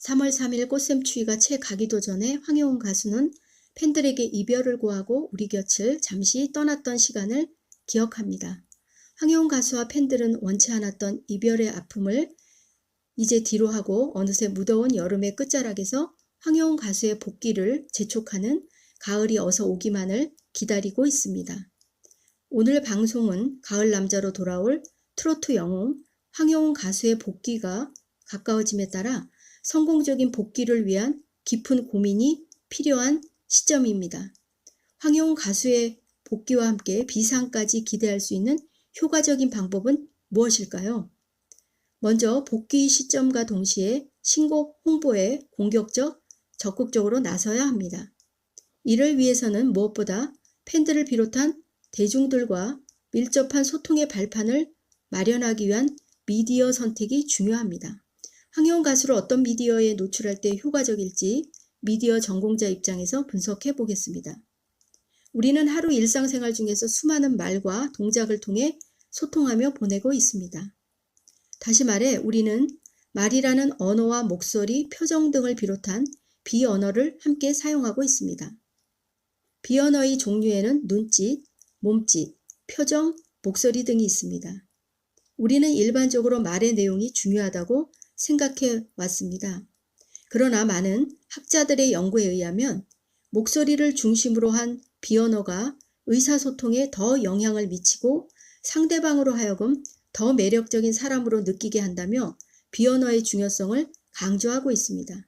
3월 3일 꽃샘추위가 채 가기도 전에 황혜원 가수는 팬들에게 이별을 고하고 우리 곁을 잠시 떠났던 시간을 기억합니다. 황혜원 가수와 팬들은 원치 않았던 이별의 아픔을 이제 뒤로 하고 어느새 무더운 여름의 끝자락에서 황혜원 가수의 복귀를 재촉하는 가을이 어서 오기만을 기다리고 있습니다. 오늘 방송은 가을 남자로 돌아올 트로트 영웅 황혜원 가수의 복귀가 가까워짐에 따라 성공적인 복귀를 위한 깊은 고민이 필요한 시점입니다. 황혜원 가수의 복귀와 함께 비상까지 기대할 수 있는 효과적인 방법은 무엇일까요? 먼저 복귀 시점과 동시에 신곡 홍보에 적극적으로 나서야 합니다. 이를 위해서는 무엇보다 팬들을 비롯한 대중들과 밀접한 소통의 발판을 마련하기 위한 미디어 선택이 중요합니다. 황혜원 가수를 어떤 미디어에 노출할 때 효과적일지 미디어 전공자 입장에서 분석해 보겠습니다. 우리는 하루 일상생활 중에서 수많은 말과 동작을 통해 소통하며 보내고 있습니다. 다시 말해 우리는 말이라는 언어와 목소리, 표정 등을 비롯한 비언어를 함께 사용하고 있습니다. 비언어의 종류에는 눈짓, 몸짓, 표정, 목소리 등이 있습니다. 우리는 일반적으로 말의 내용이 중요하다고 생각해 왔습니다. 그러나 많은 학자들의 연구에 의하면 목소리를 중심으로 한 비언어가 의사소통에 더 영향을 미치고 상대방으로 하여금 더 매력적인 사람으로 느끼게 한다며 비언어의 중요성을 강조하고 있습니다.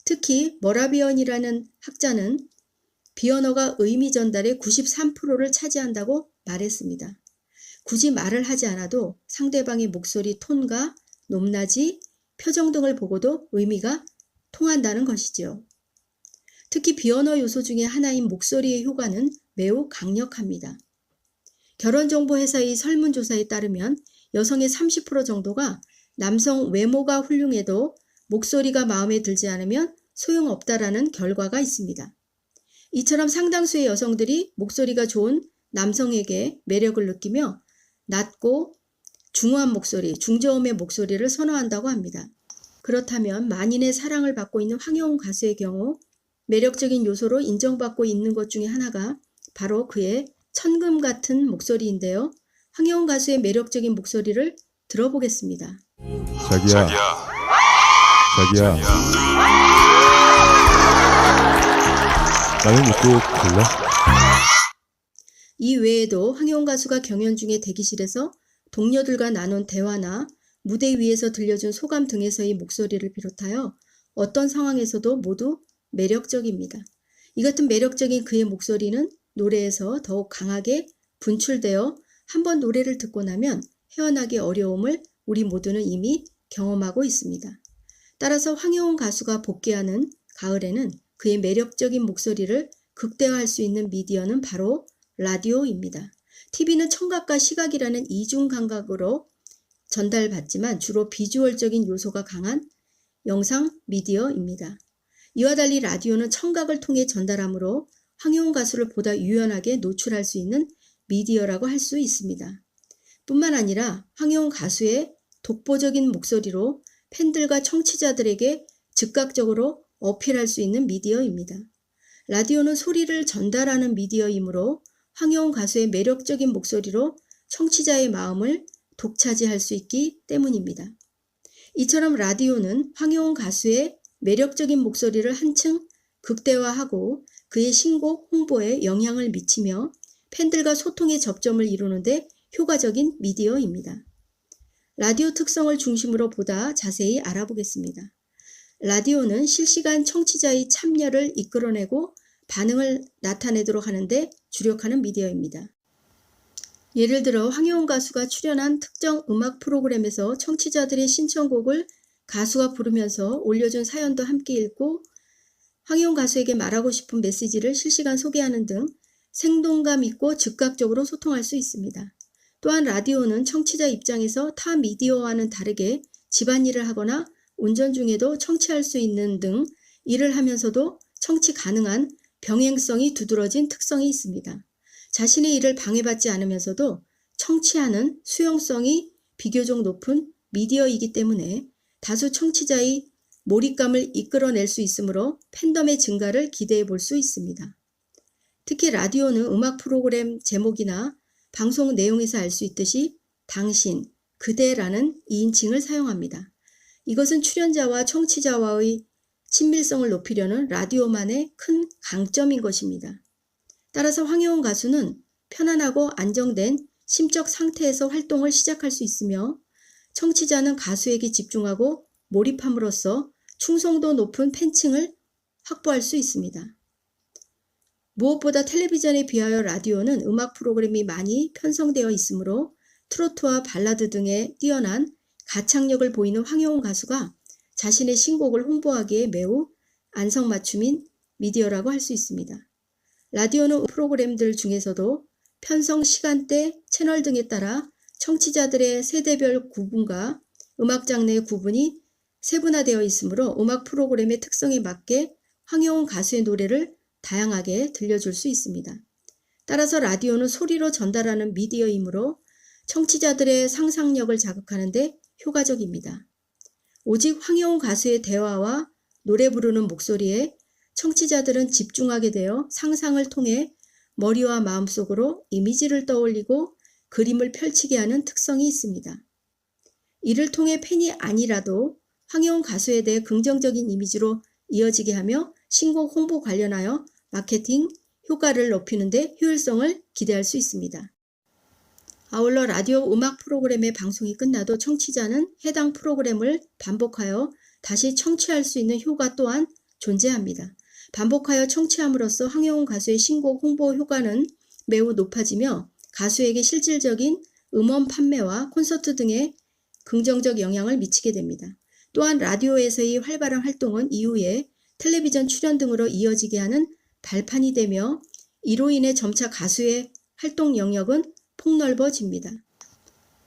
특히 머라비언이라는 학자는 비언어가 의미 전달의 93%를 차지한다고 말했습니다. 굳이 말을 하지 않아도 상대방의 목소리 톤과 높낮이, 표정 등을 보고도 의미가 통한다는 것이지요. 특히 비언어 요소 중에 하나인 목소리의 효과는 매우 강력합니다. 결혼정보회사의 설문조사에 따르면 여성의 30% 정도가 남성 외모가 훌륭해도 목소리가 마음에 들지 않으면 소용없다라는 결과가 있습니다. 이처럼 상당수의 여성들이 목소리가 좋은 남성에게 매력을 느끼며 낮고 중후한 목소리, 중저음의 목소리를 선호한다고 합니다. 그렇다면 만인의 사랑을 받고 있는 황혜원 가수의 경우 매력적인 요소로 인정받고 있는 것 중에 하나가 바로 그의 천금 같은 목소리인데요. 황혜원 가수의 매력적인 목소리를 들어보겠습니다. 자기야. 나는 입고 갈래? 이 외에도 황혜원 가수가 경연 중에 대기실에서 동료들과 나눈 대화나 무대 위에서 들려준 소감 등에서의 목소리를 비롯하여 어떤 상황에서도 모두 매력적입니다. 이 같은 매력적인 그의 목소리는 노래에서 더욱 강하게 분출되어 한번 노래를 듣고 나면 헤어나기 어려움을 우리 모두는 이미 경험하고 있습니다. 따라서 황혜원 가수가 복귀하는 가을에는 그의 매력적인 목소리를 극대화할 수 있는 미디어는 바로 라디오입니다. TV는 청각과 시각이라는 이중 감각으로 전달받지만 주로 비주얼적인 요소가 강한 영상 미디어입니다. 이와 달리 라디오는 청각을 통해 전달하므로 황혜원 가수를 보다 유연하게 노출할 수 있는 미디어라고 할 수 있습니다. 뿐만 아니라 황혜원 가수의 독보적인 목소리로 팬들과 청취자들에게 즉각적으로 어필할 수 있는 미디어입니다. 라디오는 소리를 전달하는 미디어이므로 황혜원 가수의 매력적인 목소리로 청취자의 마음을 독차지할 수 있기 때문입니다. 이처럼 라디오는 황혜원 가수의 매력적인 목소리를 한층 극대화하고 그의 신곡 홍보에 영향을 미치며 팬들과 소통의 접점을 이루는데 효과적인 미디어입니다. 라디오 특성을 중심으로 보다 자세히 알아보겠습니다. 라디오는 실시간 청취자의 참여를 이끌어내고 반응을 나타내도록 하는데 주력하는 미디어입니다. 예를 들어 황혜원 가수가 출연한 특정 음악 프로그램에서 청취자들의 신청곡을 가수가 부르면서 올려준 사연도 함께 읽고 황혜원 가수에게 말하고 싶은 메시지를 실시간 소개하는 등 생동감 있고 즉각적으로 소통할 수 있습니다. 또한 라디오는 청취자 입장에서 타 미디어와는 다르게 집안일을 하거나 운전 중에도 청취할 수 있는 등 일을 하면서도 청취 가능한 병행성이 두드러진 특성이 있습니다. 자신의 일을 방해받지 않으면서도 청취하는 수용성이 비교적 높은 미디어이기 때문에 다수 청취자의 몰입감을 이끌어낼 수 있으므로 팬덤의 증가를 기대해 볼 수 있습니다. 특히 라디오는 음악 프로그램 제목이나 방송 내용에서 알 수 있듯이 당신, 그대라는 2인칭을 사용합니다. 이것은 출연자와 청취자와의 친밀성을 높이려는 라디오만의 큰 강점인 것입니다. 따라서 황혜원 가수는 편안하고 안정된 심적 상태에서 활동을 시작할 수 있으며 청취자는 가수에게 집중하고 몰입함으로써 충성도 높은 팬층을 확보할 수 있습니다. 무엇보다 텔레비전에 비하여 라디오는 음악 프로그램이 많이 편성되어 있으므로 트로트와 발라드 등의 뛰어난 가창력을 보이는 황혜원 가수가 자신의 신곡을 홍보하기에 매우 안성맞춤인 미디어라고 할 수 있습니다. 라디오는 프로그램들 중에서도 편성 시간대, 채널 등에 따라 청취자들의 세대별 구분과 음악 장르의 구분이 세분화되어 있으므로 음악 프로그램의 특성에 맞게 황혜원 가수의 노래를 다양하게 들려줄 수 있습니다. 따라서 라디오는 소리로 전달하는 미디어이므로 청취자들의 상상력을 자극하는 데 효과적입니다. 오직 황혜원 가수의 대화와 노래 부르는 목소리에 청취자들은 집중하게 되어 상상을 통해 머리와 마음속으로 이미지를 떠올리고 그림을 펼치게 하는 특성이 있습니다. 이를 통해 팬이 아니라도 황혜원 가수에 대해 긍정적인 이미지로 이어지게 하며 신곡 홍보 관련하여 마케팅 효과를 높이는 데 효율성을 기대할 수 있습니다. 아울러 라디오 음악 프로그램의 방송이 끝나도 청취자는 해당 프로그램을 반복하여 다시 청취할 수 있는 효과 또한 존재합니다. 반복하여 청취함으로써 황혜원 가수의 신곡 홍보 효과는 매우 높아지며 가수에게 실질적인 음원 판매와 콘서트 등의 긍정적 영향을 미치게 됩니다. 또한 라디오에서의 활발한 활동은 이후에 텔레비전 출연 등으로 이어지게 하는 발판이 되며 이로 인해 점차 가수의 활동 영역은 폭넓어집니다.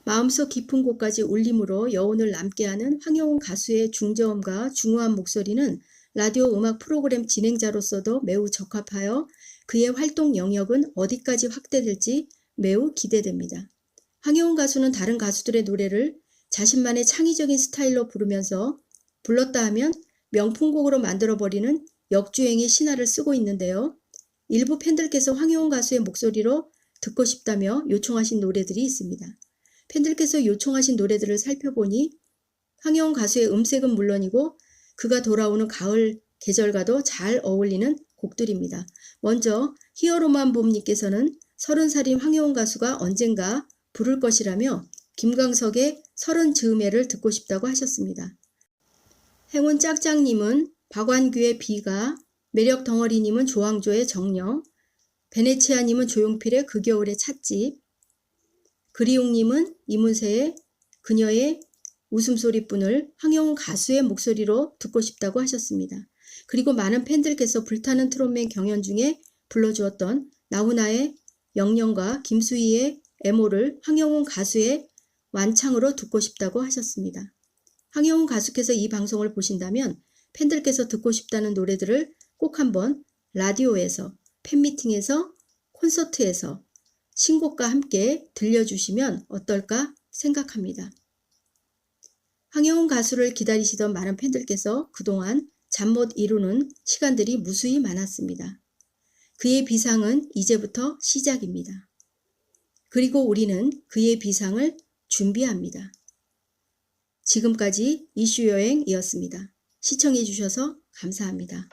마음속 깊은 곳까지 울림으로 여운을 남게 하는 황혜원 가수의 중저음과 중후한 목소리는 라디오 음악 프로그램 진행자로서도 매우 적합하여 그의 활동 영역은 어디까지 확대될지 매우 기대됩니다. 황혜원 가수는 다른 가수들의 노래를 자신만의 창의적인 스타일로 부르면서 불렀다 하면 명품곡으로 만들어버리는 역주행의 신화를 쓰고 있는데요. 일부 팬들께서 황혜원 가수의 목소리로 듣고 싶다며 요청하신 노래들이 있습니다. 팬들께서 요청하신 노래들을 살펴보니 황혜원 가수의 음색은 물론이고 그가 돌아오는 가을 계절과도 잘 어울리는 곡들입니다. 먼저 히어로만 봄님께서는 30살인 황혜원 가수가 언젠가 부를 것이라며 김광석의 30 즈음에를 듣고 싶다고 하셨습니다. 행운 짝짝님은 박완규의 비가, 매력 덩어리님은 조항조의 정령, 베네치아님은 조용필의 그 겨울의 찻집, 그리용님은 이문세의 그녀의 웃음소리뿐을 황혜원 가수의 목소리로 듣고 싶다고 하셨습니다. 그리고 많은 팬들께서 불타는 트롯맨 경연 중에 불러주었던 나훈아의 영령과 김수희의 애모를 황혜원 가수의 완창으로 듣고 싶다고 하셨습니다. 황혜원 가수께서 이 방송을 보신다면 팬들께서 듣고 싶다는 노래들을 꼭 한번 라디오에서, 팬미팅에서, 콘서트에서 신곡과 함께 들려주시면 어떨까 생각합니다. 황혜원 가수를 기다리시던 많은 팬들께서 그동안 잠 못 이루는 시간들이 무수히 많았습니다. 그의 비상은 이제부터 시작입니다. 그리고 우리는 그의 비상을 준비합니다. 지금까지 이슈여행이었습니다. 시청해 주셔서 감사합니다.